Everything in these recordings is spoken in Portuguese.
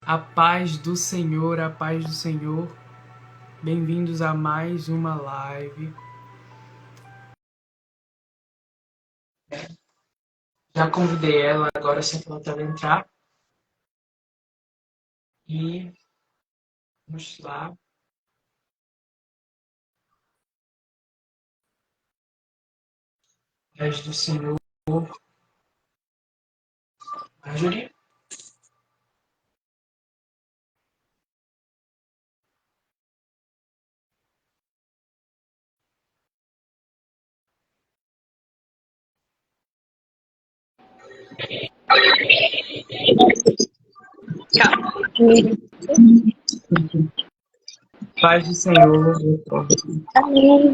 A paz do Senhor, a paz do Senhor. Bem-vindos a mais uma live. Já convidei ela, agora só falta ela entrar. E vamos lá. Paz do Senhor. Marjorie? Paz do Senhor. Amém.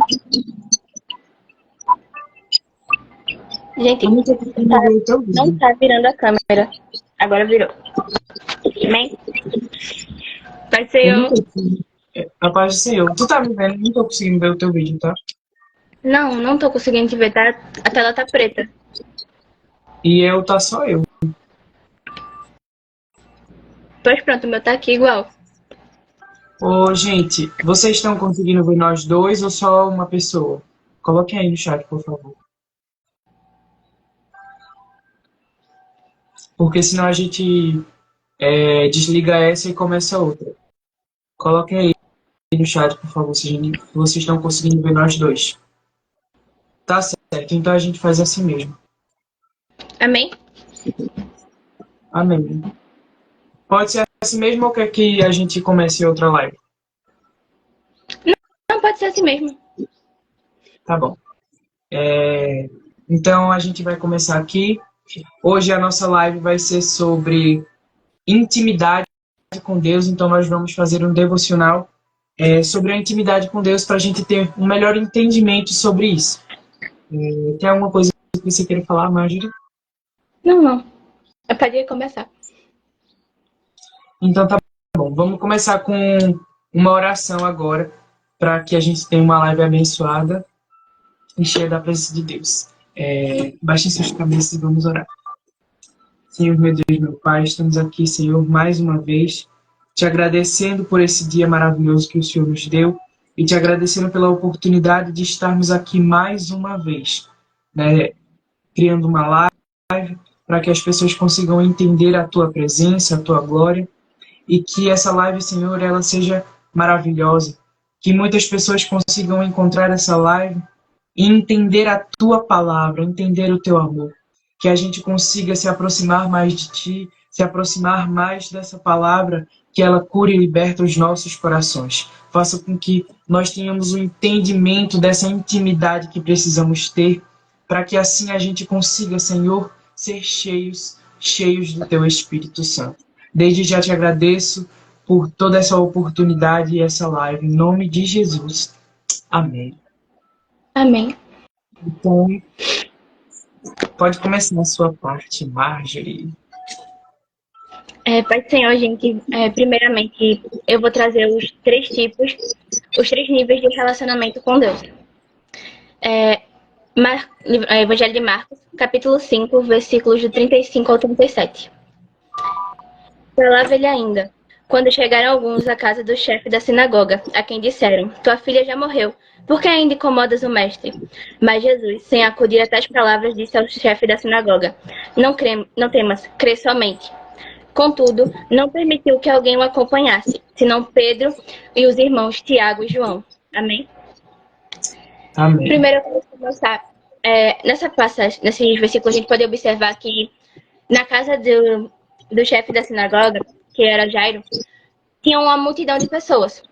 Gente, não tá virando a câmera. Agora virou. Amém? Vai ser eu. A paz do Senhor. Tu tá me vendo? Não tô conseguindo ver o teu vídeo, tá? Não tô conseguindo te ver, tá? A tela tá preta. E tá só eu. Pois pronto, o meu tá aqui igual. Ô, gente, vocês estão conseguindo ver nós dois ou só uma pessoa? Coloquem aí no chat, por favor. Porque senão a gente desliga essa e começa outra. Coloquem aí no chat, por favor, se vocês estão conseguindo ver nós dois. Tá certo, então a gente faz assim mesmo. Amém? Amém. Pode ser assim mesmo ou quer que a gente comece outra live? Não, pode ser assim mesmo. Tá bom. Então a gente vai começar aqui. Hoje a nossa live vai ser sobre intimidade com Deus, então nós vamos fazer um devocional sobre a intimidade com Deus para a gente ter um melhor entendimento sobre isso. Tem alguma coisa que você queira falar, Marjorie? Não. Eu podia começar. Então tá bom, vamos começar com uma oração agora, para que a gente tenha uma live abençoada e cheia da presença de Deus. Baixem suas cabeças e vamos orar. Senhor, meu Deus, meu Pai, estamos aqui, Senhor, mais uma vez, te agradecendo por esse dia maravilhoso que o Senhor nos deu e te agradecendo pela oportunidade de estarmos aqui mais uma vez, né, criando uma live para que as pessoas consigam entender a tua presença, a tua glória, e que essa live, Senhor, ela seja maravilhosa, que muitas pessoas consigam encontrar essa live e entender a tua palavra, entender o teu amor, que a gente consiga se aproximar mais de ti, se aproximar mais dessa palavra, que ela cure e liberta os nossos corações. Faça com que nós tenhamos o entendimento dessa intimidade que precisamos ter, para que assim a gente consiga, Senhor, ser cheios do teu Espírito Santo. Desde já te agradeço por toda essa oportunidade e essa live. Em nome de Jesus. Amém. Amém. Então, pode começar a sua parte, Marjorie. Pai do Senhor, gente, primeiramente eu vou trazer os 3 tipos, os 3 níveis de relacionamento com Deus. Evangelho de Marcos, capítulo 5, versículos de 35 ao 37. Falava ele ainda, quando chegaram alguns à casa do chefe da sinagoga, a quem disseram, tua filha já morreu, por que ainda incomodas o mestre? Mas Jesus, sem acudir a tais palavras, disse ao chefe da sinagoga, não temas, crê somente. Contudo, não permitiu que alguém o acompanhasse, senão Pedro e os irmãos Tiago e João. Amém? Amém. Primeiro eu vou começar. Nessa passagem, nesse versículo, a gente pode observar que na casa do chefe da sinagoga, que era Jairo, tinha uma multidão de pessoas.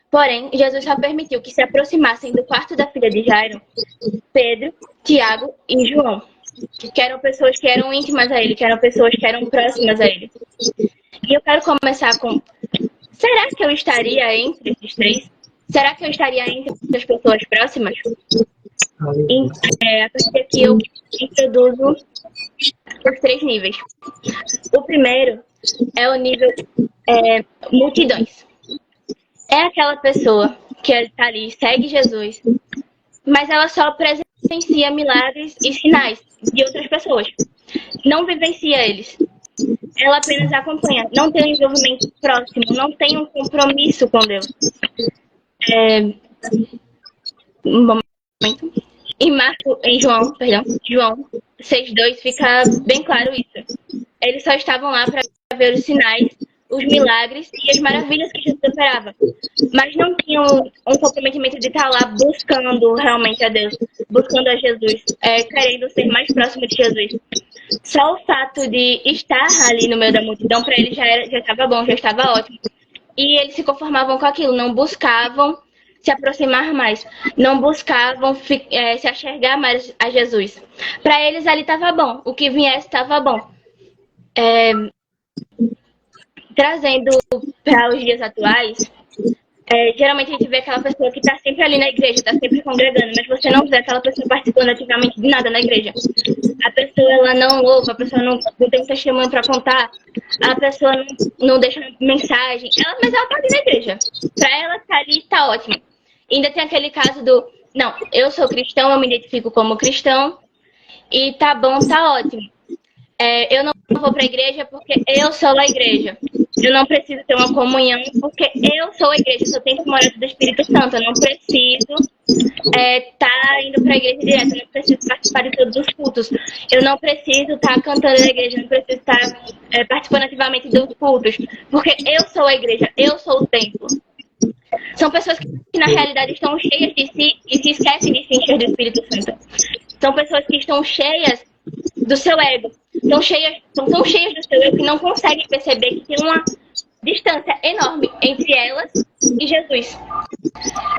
Porém, Jesus só permitiu que se aproximassem do quarto da filha de Jairo Pedro, Tiago e João, que eram pessoas que eram íntimas a ele, que eram pessoas que eram próximas a ele. E eu quero começar com: será que eu estaria entre esses 3? Será que eu estaria entre as pessoas próximas? A partir daqui eu introduzo os 3 níveis. O primeiro é o nível multidões. É aquela pessoa que está ali, segue Jesus, mas ela só presencia milagres e sinais de outras pessoas. Não vivencia eles. ela apenas acompanha, não tem um envolvimento próximo, não tem um compromisso com Deus. Um momento. João 6:2 fica bem claro isso. Eles só estavam lá para ver os sinais, os milagres e as maravilhas que Jesus operava. Mas não tinham um comprometimento de estar lá buscando realmente a Deus, buscando a Jesus, querendo ser mais próximo de Jesus. Só o fato de estar ali no meio da multidão, para eles já estava bom, já estava ótimo. E eles se conformavam com aquilo, não buscavam se aproximar mais, não buscavam se achegar mais a Jesus. Para eles ali estava bom, o que viesse estava bom. Trazendo para os dias atuais, geralmente a gente vê aquela pessoa que está sempre ali na igreja, está sempre congregando, mas você não vê aquela pessoa participando ativamente de nada na igreja. A pessoa ela não louva, a pessoa não tem um testemunho para contar, a pessoa não deixa mensagem, mas ela está ali na igreja. Para ela estar ali está ótimo. Ainda tem aquele caso do, não, eu sou cristão, eu me identifico como cristão e tá bom, tá ótimo. Eu não vou para a igreja porque eu sou a igreja. Eu não preciso ter uma comunhão porque eu sou a igreja. Eu só tenho que morar do Espírito Santo. Eu não preciso estar indo para a igreja direto. Eu não preciso participar de todos os cultos. Eu não preciso estar cantando na igreja. Eu não preciso estar participando ativamente dos cultos. Porque eu sou a igreja. Eu sou o templo. São pessoas que na realidade estão cheias de si e se esquecem de se encher do Espírito Santo. São pessoas que estão cheias do seu ego. São tão cheias do seu ego que não conseguem perceber que tem uma distância enorme entre elas e Jesus.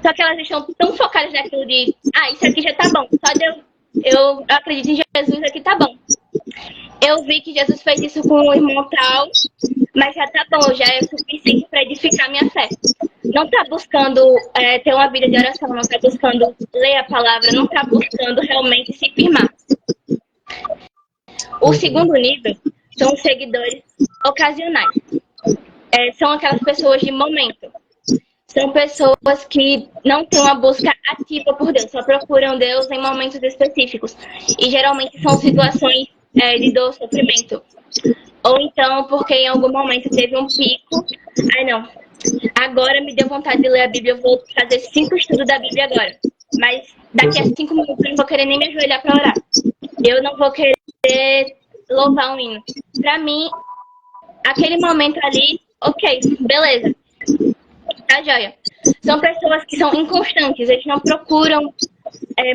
Só que elas estão tão focadas naquilo de, isso aqui já tá bom. Só de eu acredito em Jesus, aqui tá bom. Eu vi que Jesus fez isso com o irmão tal, mas já tá bom, já é suficiente para edificar minha fé. Não tá buscando ter uma vida de oração, não tá buscando ler a palavra, não tá buscando realmente se firmar. O segundo nível são os seguidores ocasionais. São aquelas pessoas de momento. São pessoas que não têm uma busca ativa por Deus, só procuram Deus em momentos específicos. E geralmente são situações de dor, sofrimento. Ou então porque em algum momento teve um pico. Agora me deu vontade de ler a Bíblia, eu vou fazer 5 estudos da Bíblia agora. Mas daqui a 5 minutos eu não vou querer nem me ajoelhar para orar. Eu não vou querer louvar um hino. Para mim, aquele momento ali, ok, beleza. Tá joia. São pessoas que são inconstantes, eles não procuram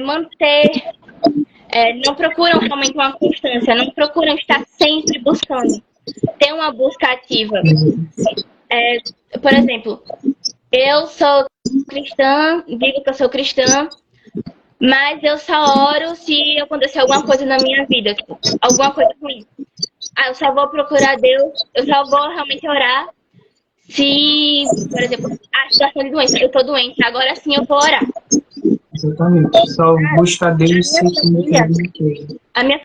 manter, não procuram realmente uma constância, não procuram estar sempre buscando. Ter uma busca ativa. Por exemplo, eu sou cristã, digo que eu sou cristã, mas eu só oro se acontecer alguma coisa na minha vida, tipo, alguma coisa ruim. Eu só vou procurar Deus, eu só vou realmente orar se, por exemplo, a situação de doença, eu tô doente, agora sim eu vou orar. Exatamente, só buscar Deus sempre. A minha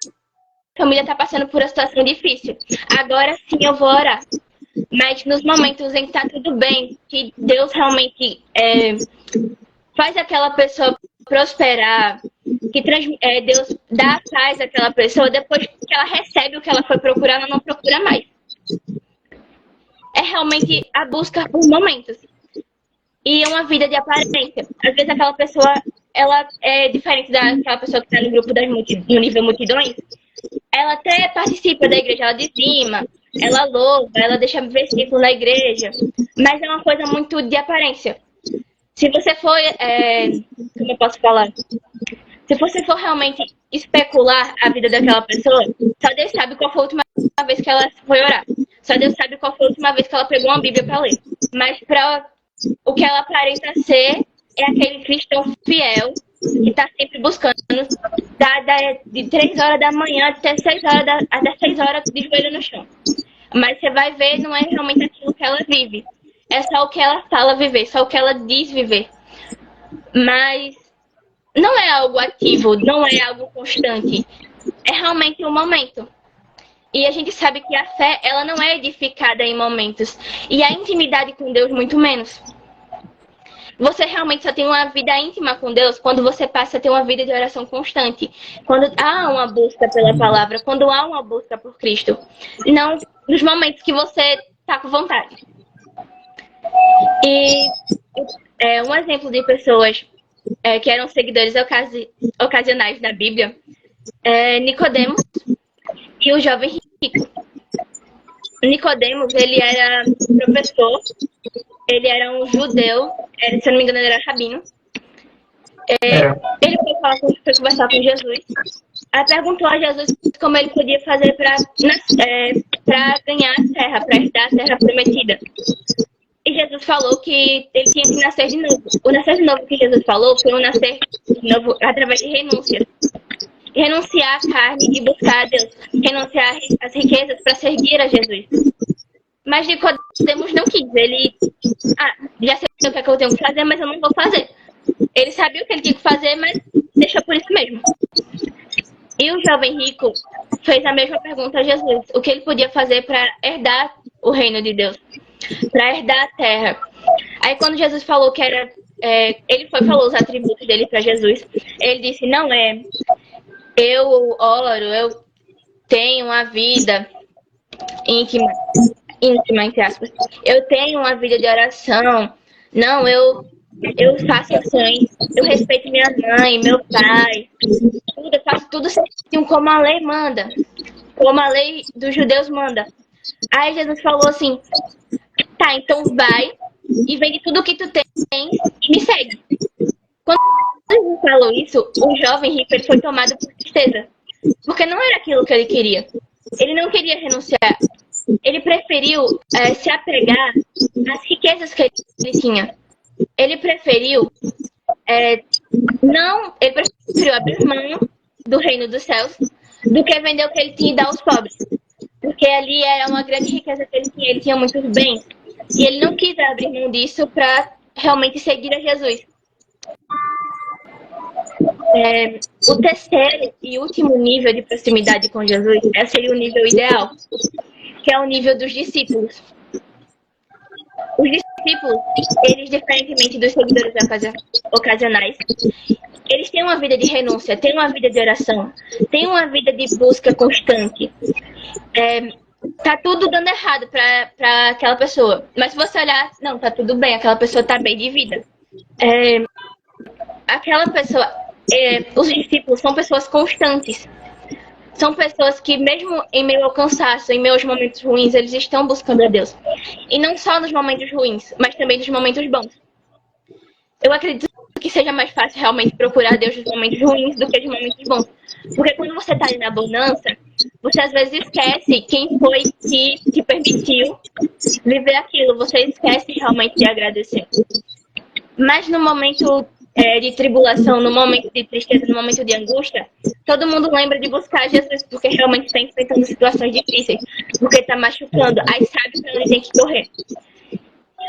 família tá passando por uma situação difícil, agora sim eu vou orar. Mas nos momentos em que tá tudo bem, que Deus realmente faz aquela pessoa prosperar, que Deus dá paz àquela pessoa, depois que ela recebe o que ela foi procurar, ela não procura mais. É realmente a busca por momentos. E uma vida de aparência. Às vezes aquela pessoa, ela é diferente daquela pessoa que está no grupo no nível multidões. Ela até participa da igreja, ela dizima, ela louva, ela deixa versículo na igreja, mas é uma coisa muito de aparência. Se você for, como eu posso falar? Se você for realmente especular a vida daquela pessoa, só Deus sabe qual foi a última vez que ela foi orar. Só Deus sabe qual foi a última vez que ela pegou uma Bíblia para ler. Mas o que ela aparenta ser é aquele cristão fiel que está sempre buscando de 3 horas da manhã até 6 horas de joelho no chão. Mas você vai ver, não é realmente aquilo que ela vive. É só o que ela fala viver, só o que ela diz viver. Mas não é algo ativo, não é algo constante. É realmente um momento. E a gente sabe que a fé, ela não é edificada em momentos. E a intimidade com Deus, muito menos. Você realmente só tem uma vida íntima com Deus quando você passa a ter uma vida de oração constante. Quando há uma busca pela palavra, quando há uma busca por Cristo. Não nos momentos que você tá com vontade. E um exemplo de pessoas que eram seguidores ocasionais da Bíblia é Nicodemos e o jovem rico. Nicodemos, ele era professor, ele era um judeu, se eu não me engano, ele era rabino. Ele foi conversar com Jesus. Aí perguntou a Jesus como ele podia fazer para ganhar a terra, para herdar a terra prometida. E Jesus falou que ele tinha que nascer de novo. O nascer de novo que Jesus falou foi um nascer de novo através de renúncia. Renunciar à carne e buscar a Deus. Renunciar às riquezas para seguir a Jesus. Mas Nicodemos não quis. Ele, já sei o que é que eu tenho que fazer, mas eu não vou fazer. Ele sabia o que ele tinha que fazer, mas deixou por isso mesmo. E o jovem rico fez a mesma pergunta a Jesus. O que ele podia fazer para herdar o reino de Deus? Para herdar a terra. Aí quando Jesus falou que era... falou os atributos dele para Jesus. Ele disse, não eu oro, eu tenho uma vida íntima, entre aspas. Eu tenho uma vida de oração. Não, eu faço ações. Eu respeito minha mãe, meu pai. Eu faço tudo certinho como a lei manda. Como a lei dos judeus manda. Aí Jesus falou assim, tá, então vai e vende tudo o que tu tem e me segue. Quando Jesus falou isso, o jovem rico ele foi tomado por tristeza. Porque não era aquilo que ele queria. Ele não queria renunciar. Ele preferiu se apegar às riquezas que ele tinha. Ele preferiu abrir mão do reino dos céus do que vender o que ele tinha e dar aos pobres. Porque ali era uma grande riqueza que ele tinha muitos bens. E ele não quis abrir mão disso para realmente seguir a Jesus. O terceiro e último nível de proximidade com Jesus seria o nível ideal, que é o nível dos discípulos. Os discípulos, eles, diferentemente dos seguidores ocasionais, eles têm uma vida de renúncia, têm uma vida de oração, têm uma vida de busca constante. Tá tudo dando errado para aquela pessoa. Mas se você olhar, não, tá tudo bem, aquela pessoa tá bem de vida. Aquela pessoa, os discípulos são pessoas constantes. São pessoas que, mesmo em meio ao cansaço, em meio aos momentos ruins, eles estão buscando a Deus. E não só nos momentos ruins, mas também nos momentos bons. Eu acredito que seja mais fácil realmente procurar Deus nos momentos ruins do que nos momentos bons. Porque quando você está ali na bonança, você às vezes esquece quem foi que te permitiu viver aquilo. Você esquece realmente de agradecer. Mas no momento de tribulação, no momento de tristeza, no momento de angústia, todo mundo lembra de buscar Jesus, porque realmente está enfrentando situações difíceis, porque está machucando, aí sabe para onde tem que correr.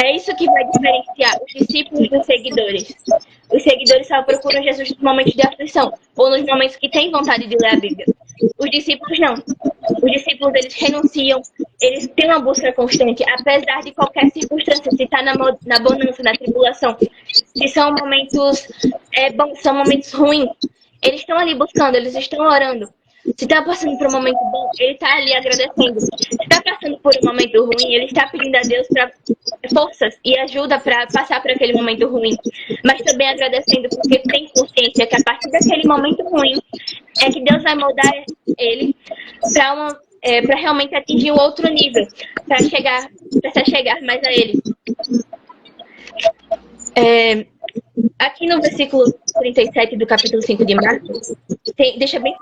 É isso que vai diferenciar os discípulos dos seguidores. Os seguidores só procuram Jesus nos momentos de aflição, ou nos momentos que têm vontade de ler a Bíblia. Os discípulos não. Os discípulos, eles renunciam, eles têm uma busca constante, apesar de qualquer circunstância, se está na bonança, na tribulação, se são momentos bons, são momentos ruins. Eles estão ali buscando, eles estão orando. Se está passando por um momento bom, ele está ali agradecendo. Se está passando por um momento ruim, ele está pedindo a Deus para forças e ajuda para passar por aquele momento ruim. Mas também agradecendo porque tem consciência que a partir daquele momento ruim é que Deus vai moldar ele para realmente atingir um outro nível, para se chegar mais a ele. Aqui no versículo 37 do capítulo 5 de Marcos, deixa bem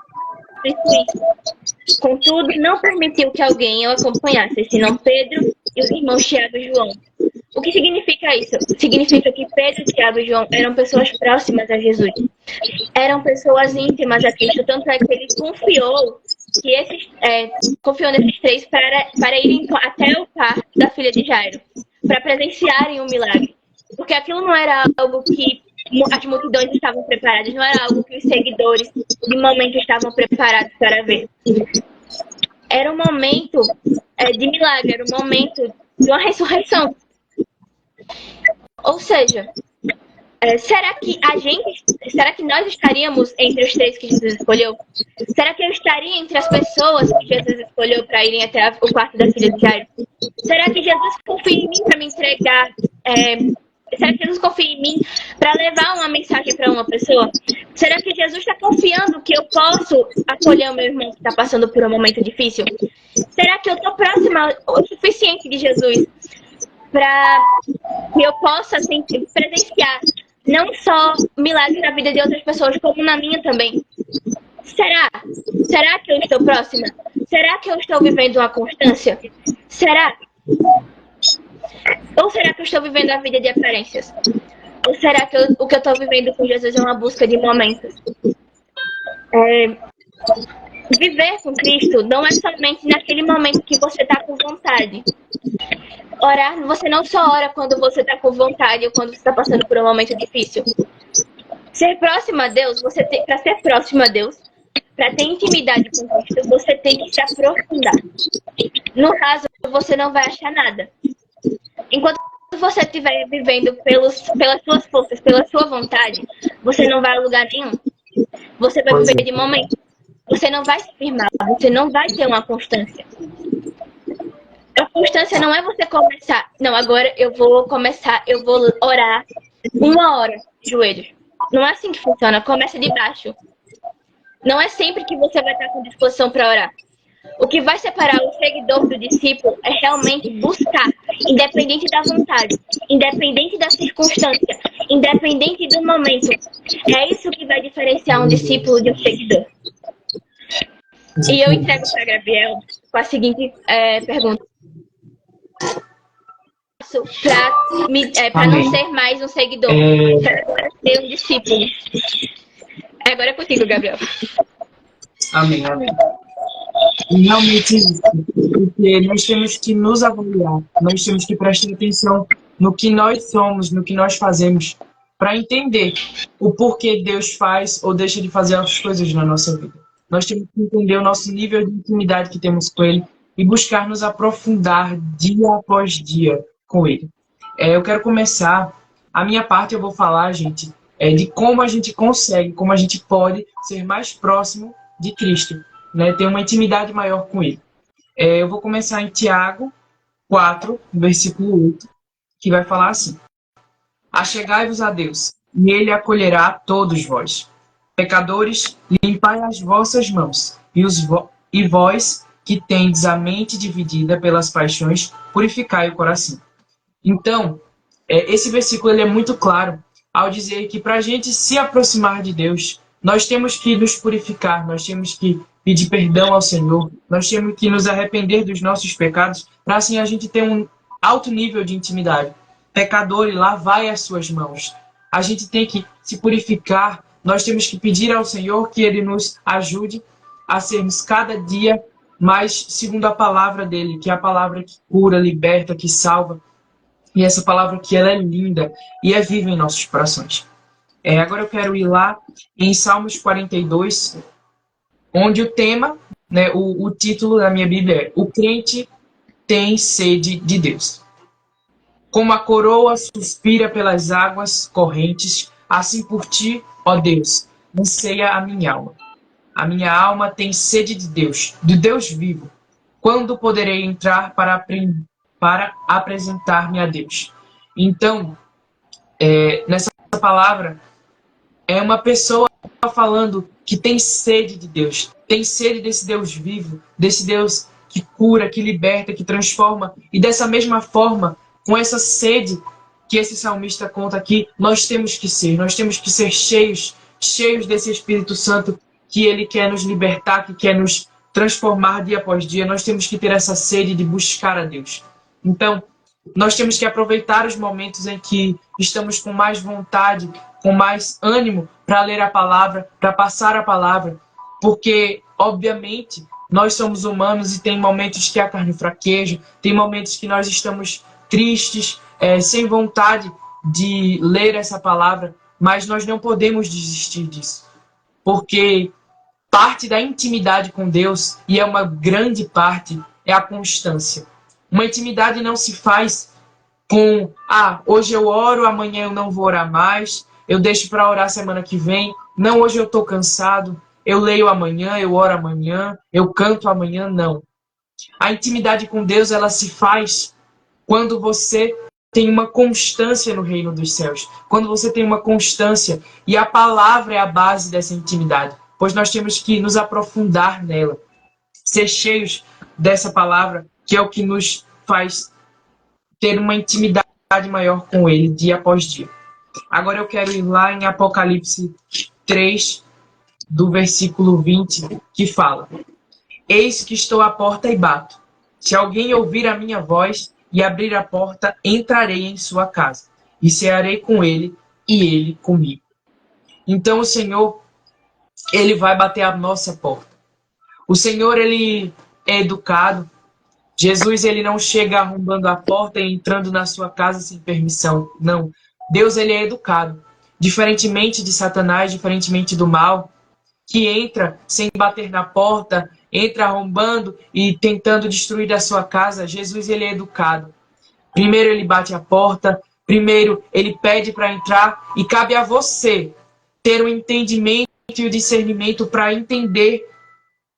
isso. Contudo, não permitiu que alguém o acompanhasse, senão Pedro e os irmãos Tiago e João. O que significa isso? Significa que Pedro, Tiago e João eram pessoas próximas a Jesus. Eram pessoas íntimas a Cristo, tanto é que ele confiou nesses três para irem até o parto da filha de Jairo, para presenciarem o milagre. Porque aquilo não era algo que as multidões estavam preparadas, não era algo que os seguidores de momento estavam preparados para ver. Era um momento de milagre, era um momento de uma ressurreição. Ou seja, será que nós estaríamos entre os 3 que Jesus escolheu? Será que eu estaria entre as pessoas que Jesus escolheu para irem até o quarto da filha de Jairo? Será que Jesus confia em mim para me entregar? Será que Jesus confia em mim para levar uma mensagem para uma pessoa? Será que Jesus está confiando que eu posso acolher o meu irmão que está passando por um momento difícil? Será que eu estou próxima o suficiente de Jesus para que eu possa presenciar não só milagres na vida de outras pessoas, como na minha também? Será? Será que eu estou próxima? Será que eu estou vivendo uma constância? Será? Ou será que eu estou vivendo a vida de aparências? Ou será que o que eu estou vivendo com Jesus é uma busca de momentos? Viver com Cristo não é somente naquele momento que você está com vontade. Orar, você não só ora quando você está com vontade ou quando você está passando por um momento difícil. Ser próximo a Deus, para ser próximo a Deus, para ter intimidade com Cristo, você tem que se aprofundar. No caso, você não vai achar nada. Enquanto você estiver vivendo pelas suas forças, pela sua vontade, você não vai a lugar nenhum. Você vai viver de momento. Você não vai se firmar, você não vai ter uma constância. A constância não é você começar. Não, agora eu vou orar 1 hora de joelhos. Não é assim que funciona. Começa de baixo. Não é sempre que você vai estar com disposição para orar. O que vai separar o seguidor do discípulo é realmente buscar, independente da vontade, independente da circunstância, independente do momento. É isso que vai diferenciar um discípulo de um seguidor. E eu entrego para Gabriel com a seguinte pergunta. Para não ser mais um seguidor, para ser um discípulo. Agora é contigo, Gabriel. Amém, amém. E realmente isso, porque nós temos que nos avaliar, nós temos que prestar atenção no que nós somos, no que nós fazemos, para entender o porquê Deus faz ou deixa de fazer as coisas na nossa vida. Nós temos que entender o nosso nível de intimidade que temos com Ele e buscar nos aprofundar dia após dia com Ele. Eu quero começar, a minha parte eu vou falar, gente, de como a gente consegue, como a gente pode ser mais próximo de Cristo, né? Ter uma intimidade maior com Ele. Eu vou começar em Tiago 4, versículo 8, que vai falar assim: Achegai-vos a Deus, e Ele acolherá todos vós. Pecadores, limpai as vossas mãos, e vós, que tendes a mente dividida pelas paixões, purificai o coração. Então, esse versículo ele é muito claro ao dizer que para a gente se aproximar de Deus, nós temos que nos purificar, nós temos que pedir perdão ao Senhor, nós temos que nos arrepender dos nossos pecados, para assim a gente ter um alto nível de intimidade. Pecador, lavai as suas mãos. A gente tem que se purificar, nós temos que pedir ao Senhor que Ele nos ajude a sermos cada dia mais segundo a palavra dEle, que é a palavra que cura, liberta, que salva. E essa palavra que ela é linda e é viva em nossos corações. Agora eu quero ir lá em Salmos 42, onde o tema, né, o título da minha Bíblia é O Crente Tem Sede de Deus. Como a coroa suspira pelas águas correntes, assim por ti, ó Deus, anseia a minha alma. A minha alma tem sede de Deus, do Deus vivo. Quando poderei entrar para apresentar-me a Deus? Então, nessa palavra, é uma pessoa falando que tem sede de Deus, tem sede desse Deus vivo, desse Deus que cura, que liberta, que transforma. E dessa mesma forma, com essa sede que esse salmista conta aqui, nós temos que ser cheios desse Espírito Santo que Ele quer nos libertar, que quer nos transformar dia após dia. Nós temos que ter essa sede de buscar a Deus. Então, nós temos que aproveitar os momentos em que estamos com mais vontade, com mais ânimo para ler a palavra, para passar a palavra, porque, obviamente, nós somos humanos e tem momentos que a carne fraqueja, tem momentos que nós estamos tristes, sem vontade de ler essa palavra, mas nós não podemos desistir disso, porque parte da intimidade com Deus, e é uma grande parte, é a constância. Uma intimidade não se faz com, hoje eu oro, amanhã eu não vou orar mais, eu deixo para orar semana que vem. Não, hoje eu estou cansado, eu leio amanhã, eu oro amanhã, eu canto amanhã. Não. A intimidade com Deus, ela se faz quando você tem uma constância no reino dos céus. Quando você tem uma constância, e a palavra é a base dessa intimidade, pois nós temos que nos aprofundar nela, ser cheios dessa palavra, que é o que nos faz ter uma intimidade maior com Ele, dia após dia. Agora eu quero ir lá em Apocalipse 3, do versículo 20, que fala: Eis que estou à porta e bato. Se alguém ouvir a minha voz e abrir a porta, entrarei em sua casa, e cearei com ele, e ele comigo. Então o Senhor, Ele vai bater a nossa porta. O Senhor, Ele é educado. Jesus, Ele não chega arrombando a porta e entrando na sua casa sem permissão. Não. Deus, Ele é educado. Diferentemente de Satanás, diferentemente do mal, que entra sem bater na porta, entra arrombando e tentando destruir a sua casa, Jesus, Ele é educado. Primeiro Ele bate a porta, primeiro Ele pede para entrar, e cabe a você ter o entendimento e o discernimento para entender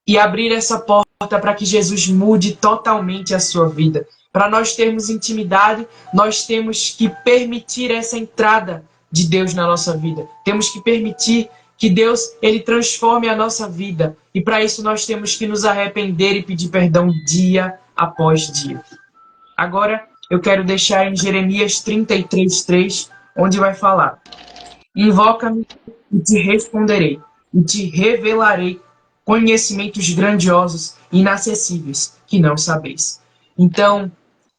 e abrir essa porta para que Jesus mude totalmente a sua vida. Para nós termos intimidade, nós temos que permitir essa entrada de Deus na nossa vida. Temos que permitir que Deus, Ele transforme a nossa vida. E para isso nós temos que nos arrepender e pedir perdão dia após dia. Agora eu quero deixar em Jeremias 33:3, onde vai falar: Invoca-me e te responderei, e te revelarei conhecimentos grandiosos e inacessíveis que não sabeis. Então,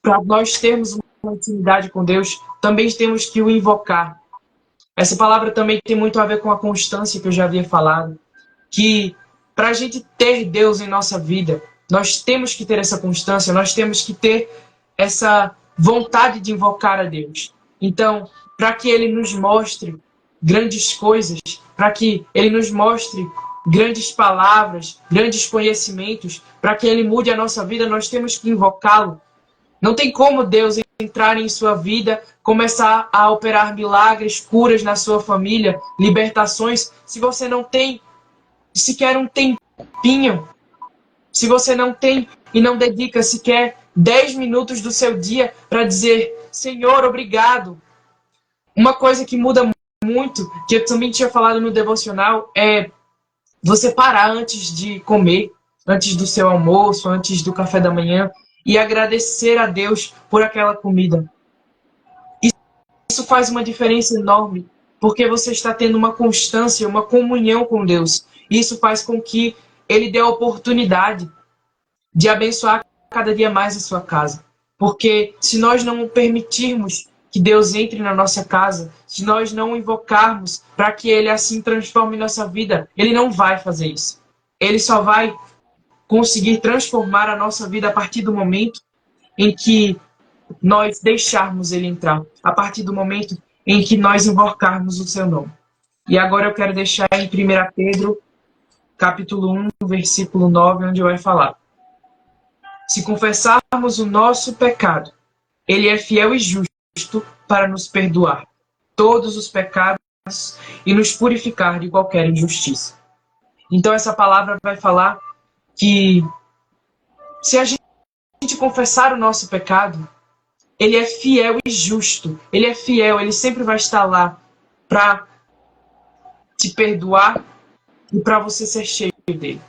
para nós termos uma intimidade com Deus, também temos que o invocar. Essa palavra também tem muito a ver com a constância que eu já havia falado, que para a gente ter Deus em nossa vida, nós temos que ter essa constância, nós temos que ter essa vontade de invocar a Deus. Então, para que Ele nos mostre grandes coisas, para que Ele nos mostre grandes palavras, grandes conhecimentos, para que Ele mude a nossa vida, nós temos que invocá-lo. Não tem como Deus entrar em sua vida, começar a operar milagres, curas na sua família, libertações, se você não tem sequer um tempinho, se você não tem e não dedica sequer 10 minutos do seu dia para dizer: Senhor, obrigado. Uma coisa que muda muito, que eu também tinha falado no devocional, é você parar antes de comer, antes do seu almoço, antes do café da manhã, e agradecer a Deus por aquela comida. Isso faz uma diferença enorme, porque você está tendo uma constância, uma comunhão com Deus. Isso faz com que Ele dê a oportunidade de abençoar cada dia mais a sua casa. Porque se nós não permitirmos que Deus entre na nossa casa, se nós não invocarmos para que Ele assim transforme nossa vida, Ele não vai fazer isso. Ele só vai conseguir transformar a nossa vida a partir do momento em que nós deixarmos Ele entrar, a partir do momento em que nós invocarmos o seu nome. E agora eu quero deixar em 1 Pedro, capítulo 1, versículo 9, onde vai falar: Se confessarmos o nosso pecado, Ele é fiel e justo para nos perdoar todos os pecados e nos purificar de qualquer injustiça. Então essa palavra vai falar que se a gente confessar o nosso pecado, Ele é fiel e justo. Ele é fiel, Ele sempre vai estar lá para te perdoar e para você ser cheio dele.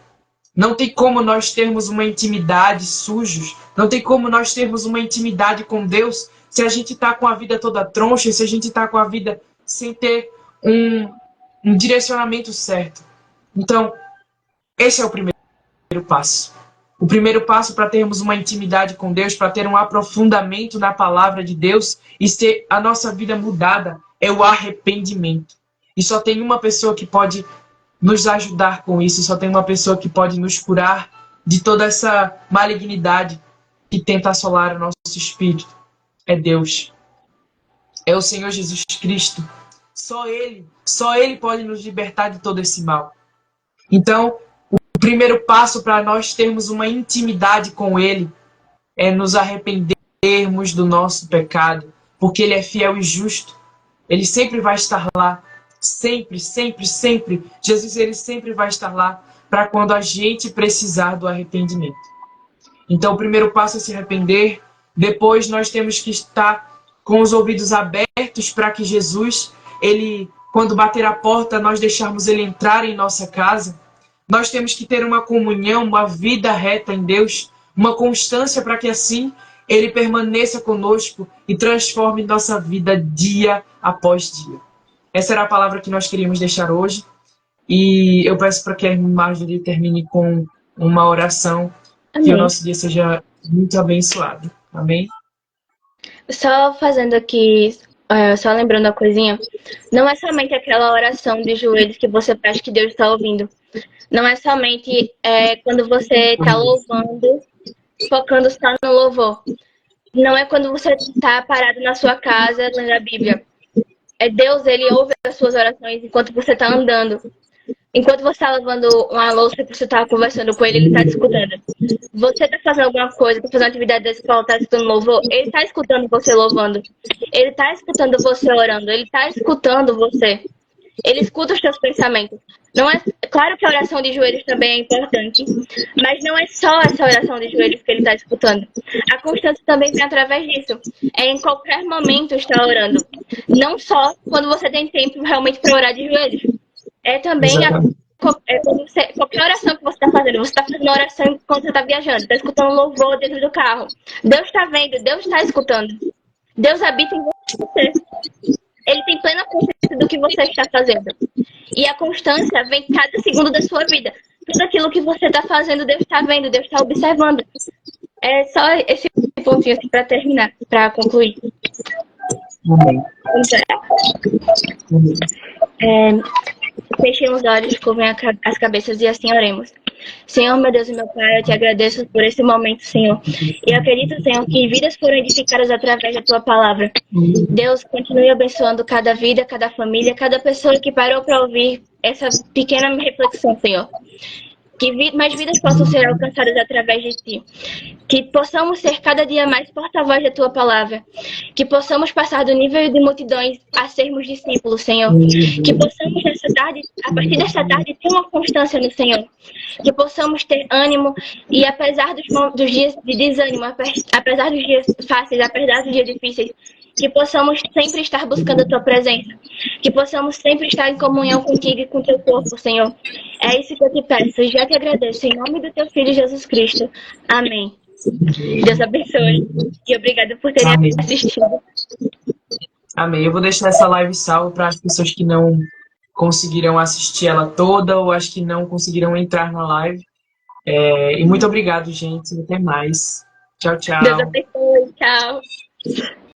Não tem como nós termos uma intimidade sujos, não tem como nós termos uma intimidade com Deus se a gente está com a vida toda troncha, se a gente está com a vida sem ter um direcionamento certo. Então, esse é o primeiro passo. O primeiro passo para termos uma intimidade com Deus, para ter um aprofundamento na palavra de Deus e ter a nossa vida mudada, é o arrependimento. E só tem uma pessoa que pode nos ajudar com isso, só tem uma pessoa que pode nos curar de toda essa malignidade que tenta assolar o nosso espírito. É Deus. É o Senhor Jesus Cristo. Só Ele pode nos libertar de todo esse mal. Então, o primeiro passo para nós termos uma intimidade com Ele é nos arrependermos do nosso pecado, porque Ele é fiel e justo. Ele sempre vai estar lá Sempre, sempre, sempre. Jesus, ele sempre vai estar lá para quando a gente precisar do arrependimento. Então, o primeiro passo é se arrepender. Depois, nós temos que estar com os ouvidos abertos para que Jesus, ele, quando bater a porta, nós deixarmos ele entrar em nossa casa. Nós temos que ter uma comunhão, uma vida reta em Deus, uma constância para que assim ele permaneça conosco e transforme nossa vida dia após dia. Essa era a palavra que nós queríamos deixar hoje. E eu peço para que a irmã Marjorie termine com uma oração. Que o Amém. nosso dia seja muito abençoado. Amém? Só fazendo aqui, só lembrando uma coisinha, não é somente aquela oração de joelhos que você faz que Deus está ouvindo. Não é somente quando você está louvando, focando só no louvor. Não é quando você está parado na sua casa lendo a Bíblia. É Deus, ele ouve as suas orações enquanto você está andando. Enquanto você está lavando uma louça, você está conversando com ele está te escutando. Você está fazendo alguma coisa, está fazendo uma atividade da escola, está escutando louvor, ele está escutando você louvando. Ele está escutando você orando, ele está escutando você. Ele escuta os seus pensamentos. Não é, claro que a oração de joelhos também é importante, mas não é só essa oração de joelhos que ele está escutando. A constância também vem através disso. É em qualquer momento estar orando. Não só quando você tem tempo realmente para orar de joelhos. É também qualquer oração que você está fazendo. Você está fazendo oração enquanto você está viajando, está escutando louvor dentro do carro. Deus está vendo, Deus está escutando. Deus habita em você. Ele tem plena consciência do que você está fazendo. E a constância vem cada segundo da sua vida. Tudo aquilo que você está fazendo, Deus está vendo, Deus está observando. É só esse pontinho assim para terminar, para concluir. Amém. Fechem os olhos, curvem as cabeças e assim oremos. Senhor, meu Deus e meu Pai, eu te agradeço por esse momento, Senhor. E eu acredito, Senhor, que vidas foram edificadas através da Tua palavra. Deus, continue abençoando cada vida, cada família, cada pessoa que parou para ouvir essa pequena reflexão, Senhor. Que mais vidas possam ser alcançadas através de Ti. Que possamos ser cada dia mais porta-voz da Tua palavra. Que possamos passar do nível de multidões a sermos discípulos, Senhor. Que possamos, nessa tarde, a partir desta tarde, ter uma constância no Senhor. Que possamos ter ânimo e, apesar dos dias de desânimo, apesar dos dias fáceis, apesar dos dias difíceis, que possamos sempre estar buscando a Tua presença. Que possamos sempre estar em comunhão contigo e com o Teu corpo, Senhor. É isso que eu te peço e já te agradeço. Em nome do Teu Filho, Jesus Cristo. Amém. Deus abençoe. E obrigada por terem assistido. Amém. Eu vou deixar essa live salva para as pessoas que não conseguiram assistir ela toda ou as que não conseguiram entrar na live. E muito obrigado, gente. Até mais. Tchau, tchau. Deus abençoe. Tchau.